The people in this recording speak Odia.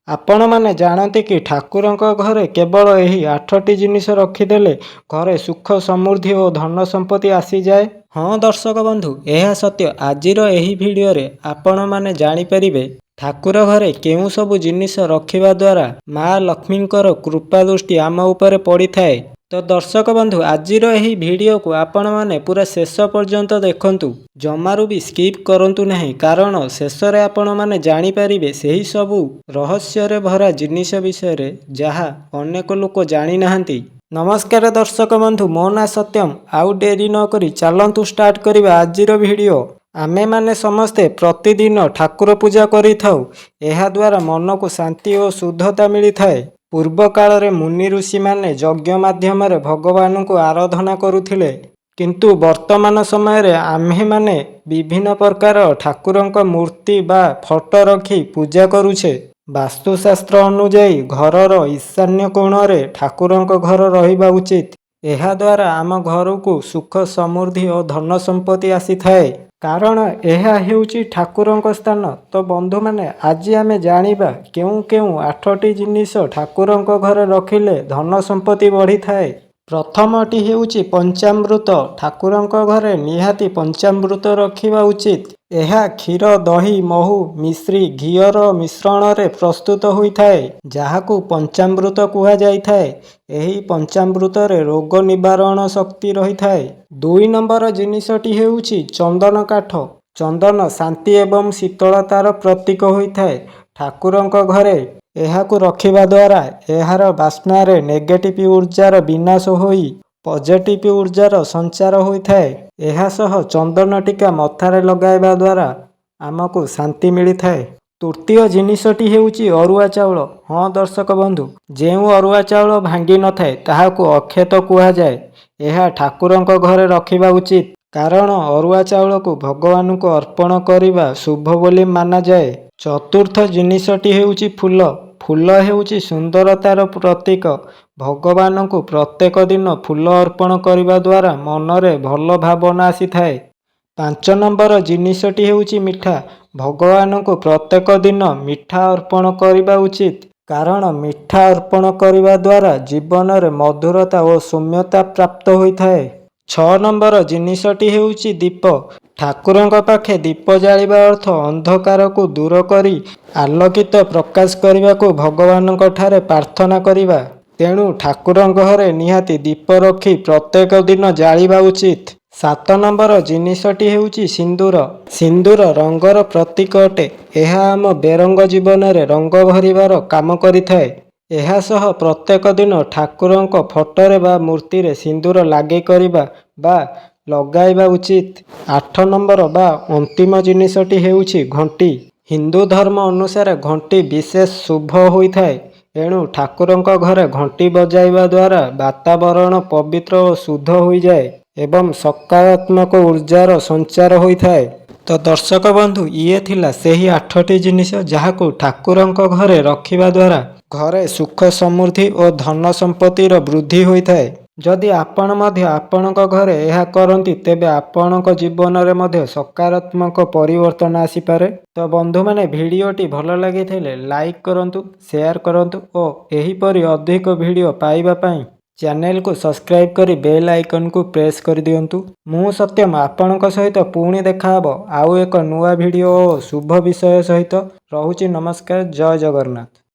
ଆପଣମାନେ ଜାଣନ୍ତି କି ଠାକୁରଙ୍କ ଘରେ କେବଳ ଏହି 8ଟି ଜିନିଷ ରଖିଦେଲେ ଘରେ ସୁଖ ସମୃଦ୍ଧି ଓ ଧନ ସମ୍ପତ୍ତି ଆସିଯାଏ? ହଁ ଦର୍ଶକ ବନ୍ଧୁ, ଏହା ସତ୍ୟ। ଆଜିର ଏହି ଭିଡ଼ିଓରେ ଆପଣମାନେ ଜାଣିପାରିବେ ଠାକୁର ଘରେ କେଉଁ ସବୁ ଜିନିଷ ରଖିବା ଦ୍ୱାରା ମା ଲକ୍ଷ୍ମୀଙ୍କର କୃପା ଦୃଷ୍ଟି ଆମ ଉପରେ ପଡ଼ିଥାଏ। ତ ଦର୍ଶକ ବନ୍ଧୁ, ଆଜିର ଏହି ଭିଡ଼ିଓକୁ ଆପଣମାନେ ପୁରା ଶେଷ ପର୍ଯ୍ୟନ୍ତ ଦେଖନ୍ତୁ। ଜମାରୁ ବି ସ୍କିପ୍ କରନ୍ତୁ ନାହିଁ, କାରଣ ଶେଷରେ ଆପଣମାନେ ଜାଣିପାରିବେ ସେହି ସବୁ ରହସ୍ୟରେ ଭରା ଜିନିଷ ବିଷୟରେ ଯାହା ଅନେକ ଲୋକ ଜାଣିନାହାନ୍ତି। ନମସ୍କାର ଦର୍ଶକ ବନ୍ଧୁ, ମୋ ନାଁ ସତ୍ୟମ। ଆଉ ଡେରି ନକରି ଚାଲନ୍ତୁ ଷ୍ଟାର୍ଟ କରିବା ଆଜିର ଭିଡ଼ିଓ। ଆମେମାନେ ସମସ୍ତେ ପ୍ରତିଦିନ ଠାକୁର ପୂଜା କରିଥାଉ। ଏହାଦ୍ୱାରା ମନକୁ ଶାନ୍ତି ଓ ଶୁଦ୍ଧତା ମିଳିଥାଏ। ପୂର୍ବ କାଳରେ ମୁନି ଋଷିମାନେ ଯଜ୍ଞ ମାଧ୍ୟମରେ ଭଗବାନଙ୍କୁ ଆରାଧନା କରୁଥିଲେ। କିନ୍ତୁ ବର୍ତ୍ତମାନ ସମୟରେ ଆମ୍ଭେମାନେ ବିଭିନ୍ନ ପ୍ରକାର ଠାକୁରଙ୍କ ମୂର୍ତ୍ତି ବା ଫଟୋ ରଖି ପୂଜା କରୁଛେ। ବାସ୍ତୁଶାସ୍ତ୍ର ଅନୁଯାୟୀ ଘରର ଈଶାନ୍ୟ କୋଣରେ ଠାକୁରଙ୍କ ଘର ରହିବା ଉଚିତ। ଏହାଦ୍ୱାରା ଆମ ଘରକୁ ସୁଖ ସମୃଦ୍ଧି ଓ ଧନ ସମ୍ପତ୍ତି ଆସିଥାଏ। କାରଣ ଏହା ହେଉଛି ଠାକୁରଙ୍କ ସ୍ଥାନ। ତ ବନ୍ଧୁମାନେ, ଆଜି ଆମେ ଜାଣିବା କେଉଁ କେଉଁ 8ଟି ଜିନିଷ ଠାକୁରଙ୍କ ଘରେ ରଖିଲେ ଧନ ସମ୍ପତ୍ତି ବଢ଼ିଥାଏ। ପ୍ରଥମଟି ହେଉଛି ପଞ୍ଚାମୃତ। ଠାକୁରଙ୍କ ଘରେ ନିହାତି ପଞ୍ଚାମୃତ ରଖିବା ଉଚିତ। ଏହା କ୍ଷୀର, ଦହି, ମହୁ, ମିଶ୍ରି, ଘିଅର ମିଶ୍ରଣରେ ପ୍ରସ୍ତୁତ ହୋଇଥାଏ, ଯାହାକୁ ପଞ୍ଚାମୃତ କୁହାଯାଇଥାଏ। ଏହି ପଞ୍ଚାମୃତରେ ରୋଗ ନିବାରଣ ଶକ୍ତି ରହିଥାଏ। 2 ନମ୍ବର ଜିନିଷଟି ହେଉଛି ଚନ୍ଦନ କାଠ। ଚନ୍ଦନ ଶାନ୍ତି ଏବଂ ଶୀତଳତାର ପ୍ରତୀକ ହୋଇଥାଏ। ଠାକୁରଙ୍କ ଘରେ ଏହାକୁ ରଖିବା ଦ୍ୱାରା ଏହାର ବାସ୍ନାରେ ନେଗେଟିଭ ଉର୍ଜାର ବିନାଶ ହୋଇ ପଜିଟିଭ ଉର୍ଜାର ସଞ୍ଚାର ହୋଇଥାଏ। ଏହା ସହ ଚନ୍ଦନ ଟିକା ମଥାରେ ଲଗାଇବା ଦ୍ୱାରା ଆମକୁ ଶାନ୍ତି ମିଳିଥାଏ। ତୃତୀୟ ଜିନିଷଟି ହେଉଛି ଅରୁଆ ଚାଉଳ। ହଁ ଦର୍ଶକ ବନ୍ଧୁ, ଯେଉଁ ଅରୁଆ ଚାଉଳ ଭାଙ୍ଗି ନଥାଏ ତାହାକୁ ଅକ୍ଷତ କୁହାଯାଏ। ଏହା ଠାକୁରଙ୍କ ଘରେ ରଖିବା ଉଚିତ, କାରଣ ଅରୁଆ ଚାଉଳକୁ ଭଗବାନଙ୍କୁ ଅର୍ପଣ କରିବା ଶୁଭ ବୋଲି ମାନାଯାଏ। ଚତୁର୍ଥ ଜିନିଷଟି ହେଉଛି ଫୁଲ। ଫୁଲ ହେଉଛି ସୁନ୍ଦରତାର ପ୍ରତୀକ। ଭଗବାନଙ୍କୁ ପ୍ରତ୍ୟେକ ଦିନ ଫୁଲ ଅର୍ପଣ କରିବା ଦ୍ୱାରା ମନରେ ଭଲ ଭାବନା ଆସିଥାଏ। 5 ନମ୍ବର ଜିନିଷଟି ହେଉଛି ମିଠା। ଭଗବାନଙ୍କୁ ପ୍ରତ୍ୟେକ ଦିନ ମିଠା ଅର୍ପଣ କରିବା ଉଚିତ, କାରଣ ମିଠା ଅର୍ପଣ କରିବା ଦ୍ୱାରା ଜୀବନରେ ମଧୁରତା ଓ ସୌମ୍ୟତା ପ୍ରାପ୍ତ ହୋଇଥାଏ। 6 ନମ୍ବର ଜିନିଷଟି ହେଉଛି ଦୀପ। ଠାକୁରଙ୍କ ପାଖେ ଦୀପ ଜାଳିବା ଅର୍ଥ ଅନ୍ଧକାରକୁ ଦୂର କରି ଆଲୋକିତ ପ୍ରକାଶ କରିବାକୁ ଭଗବାନଙ୍କ ଠାରେ ପ୍ରାର୍ଥନା କରିବା। ତେଣୁ ଠାକୁରଙ୍କ ଘରେ ନିହାତି ଦୀପ ରଖି ପ୍ରତ୍ୟେକ ଦିନ ଜାଳିବା ଉଚିତ। 7 ନମ୍ବର ଜିନିଷଟି ହେଉଛି ସିନ୍ଦୁର। ସିନ୍ଦୁର ରଙ୍ଗର ପ୍ରତୀକ ଅଟେ। ଏହା ଆମ ବେରଙ୍ଗ ଜୀବନରେ ରଙ୍ଗ ଭରିବାର କାମ କରିଥାଏ। ଏହା ସହ ପ୍ରତ୍ୟେକ ଦିନ ଠାକୁରଙ୍କ ଫଟୋରେ ବା ମୂର୍ତ୍ତିରେ ସିନ୍ଦୁର ଲାଗି କରିବା ବା ଲଗାଇବା ଉଚିତ। 8 ନମ୍ବର ବା ଅନ୍ତିମ ଜିନିଷଟି ହେଉଛି ଘଣ୍ଟି। ହିନ୍ଦୁ ଧର୍ମ ଅନୁସାରେ ଘଣ୍ଟି ବିଶେଷ ଶୁଭ ହୋଇଥାଏ। ଏଣୁ ଠାକୁରଙ୍କ ଘରେ ଘଣ୍ଟି ବଜାଇବା ଦ୍ୱାରା ବାତାବରଣ ପବିତ୍ର ଓ ଶୁଦ୍ଧ ହୋଇଯାଏ ଏବଂ ସକାରାତ୍ମକ ଉର୍ଜାର ସଞ୍ଚାର ହୋଇଥାଏ। ତ ଦର୍ଶକ ବନ୍ଧୁ, ଇଏ ଥିଲା ସେହି 8ଟି ଜିନିଷ ଯାହାକୁ ଠାକୁରଙ୍କ ଘରେ ରଖିବା ଦ୍ୱାରା ଘରେ ସୁଖ ସମୃଦ୍ଧି ଓ ଧନ ସମ୍ପତ୍ତିର ବୃଦ୍ଧି ହୋଇଥାଏ। ଯଦି ଆପଣ ମଧ୍ୟ ଆପଣଙ୍କ ଘରେ ଏହା କରନ୍ତି, ତେବେ ଆପଣଙ୍କ ଜୀବନରେ ମଧ୍ୟ ସକାରାତ୍ମକ ପରିବର୍ତ୍ତନ ଆସିପାରେ। ତ ବନ୍ଧୁମାନେ, ଭିଡ଼ିଓଟି ଭଲ ଲାଗିଥିଲେ ଲାଇକ୍ କରନ୍ତୁ, ସେୟାର କରନ୍ତୁ ଓ ଏହିପରି ଅଧିକ ଭିଡ଼ିଓ ପାଇବା ପାଇଁ ଚ୍ୟାନେଲକୁ ସବସ୍କ୍ରାଇବ୍ କରି ବେଲ୍ ଆଇକନକୁ ପ୍ରେସ୍ କରିଦିଅନ୍ତୁ। ମୁଁ ସତ୍ୟମ ଆପଣଙ୍କ ସହିତ ପୁଣି ଦେଖାହେବ ଆଉ ଏକ ନୂଆ ଭିଡ଼ିଓ ଓ ଶୁଭ ବିଷୟ ସହିତ। ରହୁଛି ନମସ୍କାର, ଜୟ ଜଗନ୍ନାଥ।